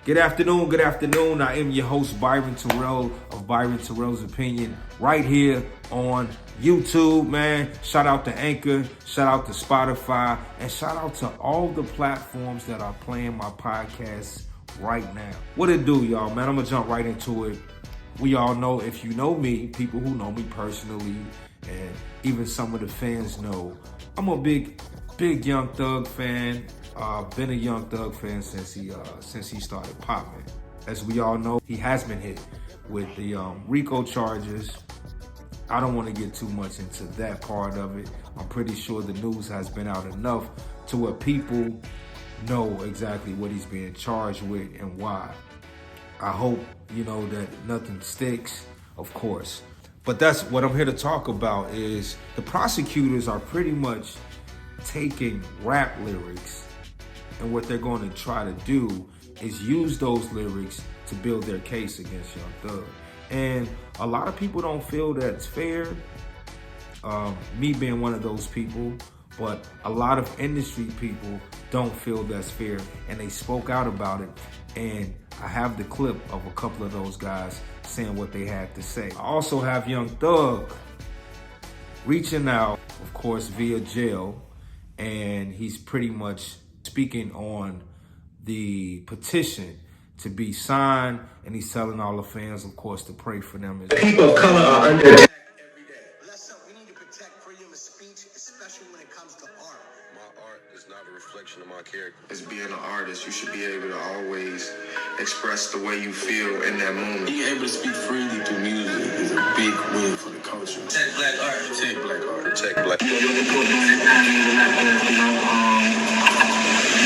Good afternoon. I am your host, Byron Terrils of Byron Terrils Opinion, right here on YouTube, man. Shout out to Anchor, shout out to Spotify, and shout out to all the platforms that are playing my podcast right now. What it do, y'all, man? I'm gonna jump right into it. We all know, if you know me, people who know me personally, and even some of the fans know, I'm a big Young Thug fan. Been a Young Thug fan since he started popping. As we all know, he has been hit with the RICO charges. I don't want to get too much into that part of it. I'm pretty sure the news has been out enough to where people know exactly what he's being charged with and why. I hope, that nothing sticks, of course. But that's what I'm here to talk about, is the prosecutors are pretty much taking rap lyrics, and what they're going to try to do is use those lyrics to build their case against Young Thug. And a lot of people don't feel that's fair, me being one of those people, but a lot of industry people don't feel that's fair, and they spoke out about it. And I have the clip of a couple of those guys saying what they had to say. I also have Young Thug reaching out, of course, via jail, and he's pretty much speaking on the petition to be signed, and he's telling all the fans, of course, to pray for them. People of color are under attack every day. We need to protect freedom of speech, especially when it comes to art. My art is not a reflection of my character. As being an artist, you should be able to always express the way you feel in that moment. Being able to speak freely through music is a big win for the culture. Protect black art. Protect black art. Protect black art.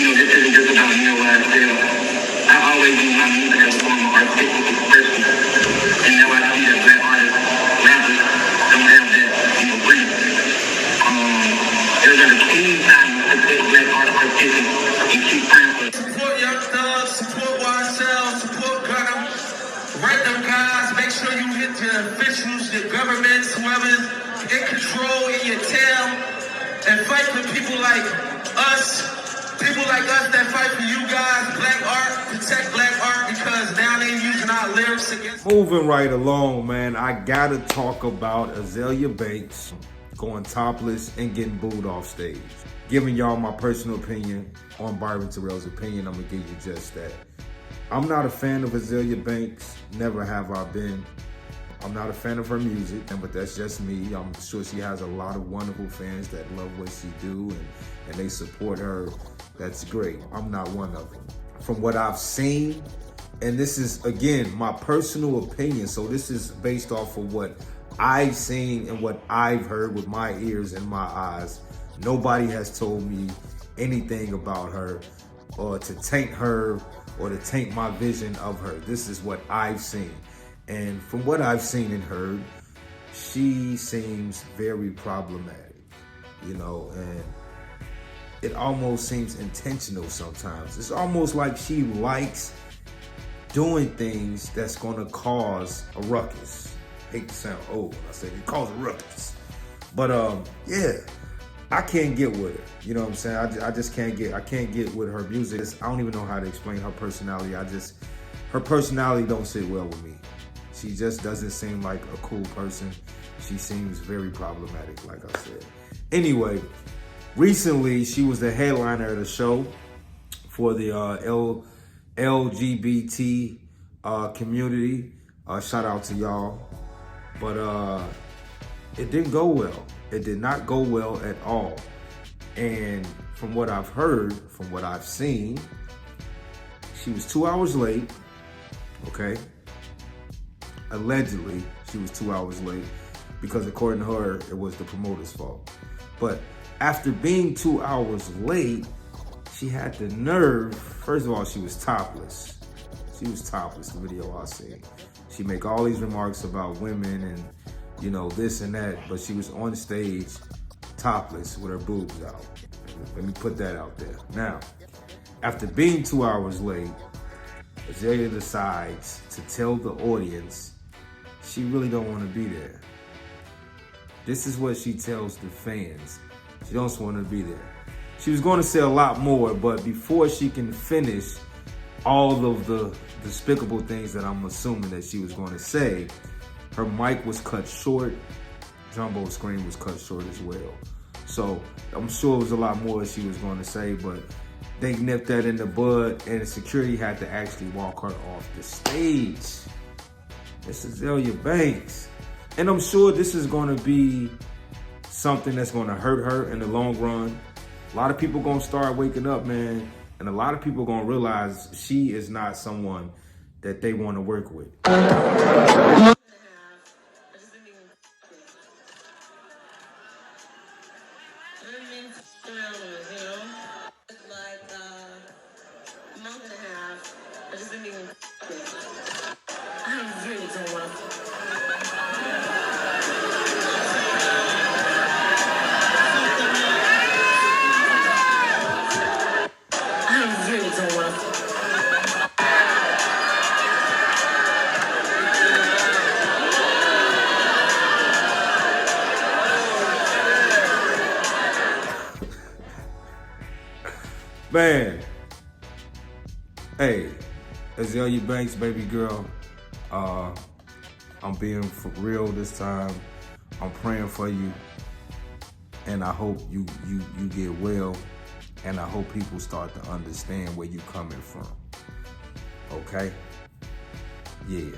This isn't just about me or what I feel. I always use my music as a form of artistic expression. And now I see that black artists, rappers, don't have that, breathe. There's a keen time to protect black art artistic and keep praying for it. Support Young Thug, support YSL, support Gunna. Write them guys, make sure you hit your officials, your governments, whoever's in control in your town, and fight for people like us. People like us that fight for you guys, black art, protect black art, because now they're using our lyrics against. Moving right along, man, I gotta talk about Azalea Banks going topless and getting booed off stage. Giving y'all my personal opinion on Byron Terrils' opinion, I'm gonna give you just that. I'm not a fan of Azalea Banks, never have I been. I'm not a fan of her music, but that's just me. I'm sure she has a lot of wonderful fans that love what she do, and they support her. That's great. I'm not one of them. From what I've seen, and this is, again, my personal opinion, so this is based off of what I've seen and what I've heard with my ears and my eyes. Nobody has told me anything about her or to taint her or to taint my vision of her. This is what I've seen. And from what I've seen and heard, she seems very problematic, and it almost seems intentional sometimes. It's almost like she likes doing things that's gonna cause a ruckus. Hate to sound old when I say it cause a ruckus. But I can't get with her. You know what I'm saying? I just can't get with her music. I don't even know how to explain her personality. Her personality don't sit well with me. She just doesn't seem like a cool person. She seems very problematic, like I said. Anyway, recently she was the headliner of the show for the LGBT community. Shout out to y'all. But it didn't go well. It did not go well at all. And from what I've heard, from what I've seen, she was 2 hours late, okay? Allegedly, she was 2 hours late because according to her, it was the promoter's fault. But after being 2 hours late, she had the nerve. First of all, she was topless. She was topless, the video I seen. She make all these remarks about women and, this and that, but she was on stage topless with her boobs out. Let me put that out there. Now, after being 2 hours late, Azalea decides to tell the audience she really don't want to be there. This is what she tells the fans. She don't want to be there. She was going to say a lot more, but before she can finish, all of the despicable things that I'm assuming that she was going to say, her mic was cut short. Jumbo's screen was cut short as well. So I'm sure it was a lot more she was going to say, but they nipped that in the bud, and the security had to actually walk her off the stage. This is Azalea Banks. And I'm sure this is going to be something that's going to hurt her in the long run. A lot of people going to start waking up, man. And a lot of people going to realize she is not someone that they want to work with. Man, hey, Azalea Banks, baby girl, I'm being for real this time. I'm praying for you, and I hope you get well, and I hope people start to understand where you're coming from. Okay? Yeah.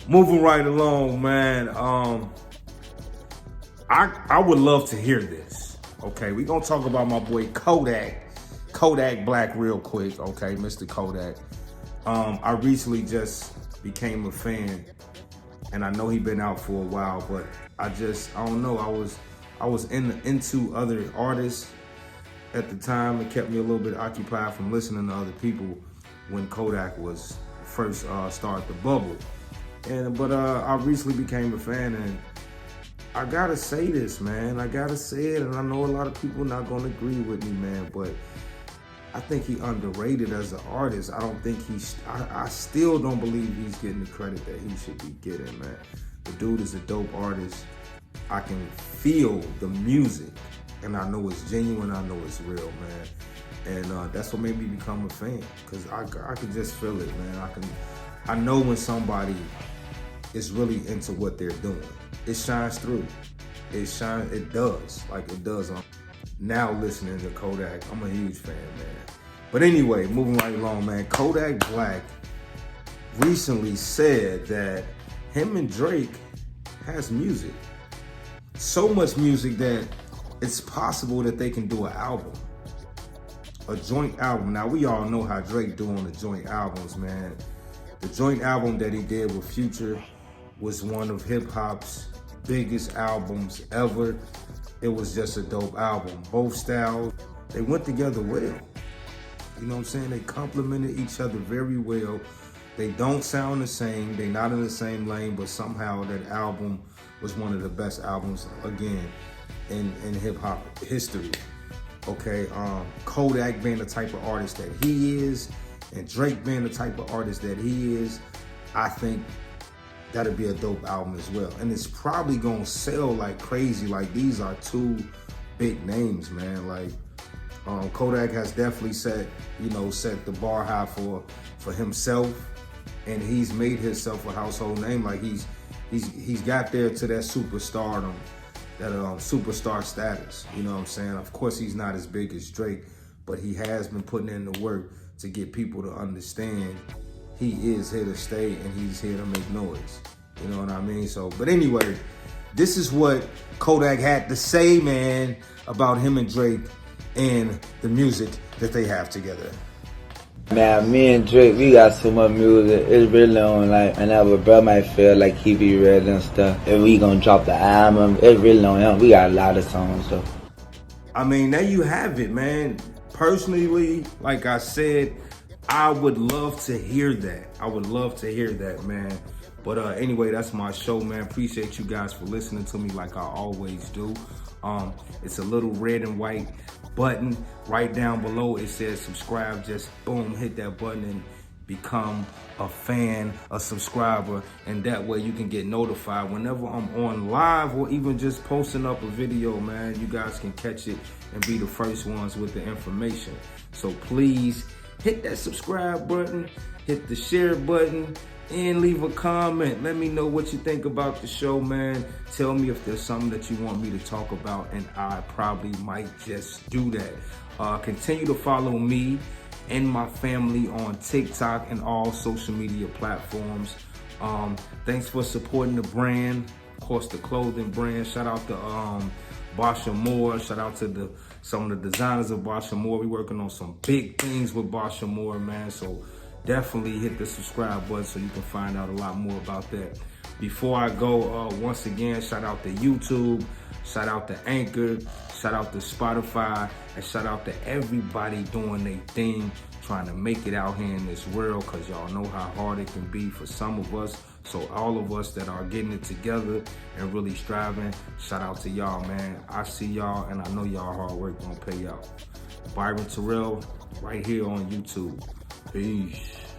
Moving right along, man. I would love to hear this. Okay, we're gonna talk about my boy Kodak Black real quick, okay, Mr. Kodak. I recently just became a fan, and I know he been out for a while, but I don't know, I was into other artists at the time. It kept me a little bit occupied from listening to other people when Kodak was first started the bubble. But I recently became a fan, and I gotta say this, man. I gotta say it, and I know a lot of people not gonna agree with me, man, but I think he underrated as an artist. I still don't believe he's getting the credit that he should be getting, man. The dude is a dope artist. I can feel the music, and I know it's genuine, I know it's real, man. And that's what made me become a fan, because I can just feel it, man. I know when somebody is really into what they're doing. It shines through. It does. Like it does. Now listening to Kodak, I'm a huge fan, man. But anyway, moving right along, man. Kodak Black recently said that him and Drake has music. So much music that it's possible that they can do an album. A joint album. Now, we all know how Drake do on the joint albums, man. The joint album that he did with Future was one of hip-hop's biggest albums ever. It was just a dope album. Both styles, they went together well. You know what I'm saying? They complemented each other very well. They don't sound the same. They're not in the same lane, but somehow that album was one of the best albums, again, in hip-hop history. Okay, Kodak being the type of artist that he is, and Drake being the type of artist that he is, I think that'd be a dope album as well. And it's probably gonna sell like crazy. Like, these are two big names, man. Like, Kodak has definitely set the bar high for himself, and he's made himself a household name. Like, he's got there to that superstardom, that superstar status. You know what I'm saying? Of course, he's not as big as Drake, but he has been putting in the work to get people to understand he is here to stay, and he's here to make noise. You know what I mean? So, but anyway, this is what Kodak had to say, man, about him and Drake and the music that they have together. Man, me and Drake, we got so much music. It's really on, like, whenever bro might feel like he be ready and stuff, and we gonna drop the album, it's really on him. We got a lot of songs, so. I mean, there you have it, man. Personally, like I said, I would love to hear that. I would love to hear that, man. But anyway, that's my show, man. Appreciate you guys for listening to me like I always do. It's a little red and white button right down below. It says subscribe. Just boom, hit that button and become a fan, a subscriber, and that way you can get notified whenever I'm on live or even just posting up a video, man. You guys can catch it and be the first ones with the information. So please hit that subscribe button, hit the share button, and leave a comment. Let me know what you think about the show, man. Tell me if there's something that you want me to talk about, and I probably might just do that. Continue to follow me and my family on TikTok and all social media platforms. Thanks for supporting the brand. Of course, the clothing brand. Shout out to Barsha Moore. Shout out to some of the designers of Barsha Moore. We working on some big things with Barsha Moore, man. So definitely hit the subscribe button so you can find out a lot more about that. Before I go, once again, shout out to YouTube, shout out to Anchor, shout out to Spotify, and shout out to everybody doing their thing, trying to make it out here in this world, because y'all know how hard it can be for some of us. So all of us that are getting it together and really striving, shout out to y'all, man. I see y'all, and I know y'all hard work gonna pay out. Byron Terrils, right here on YouTube. Peace.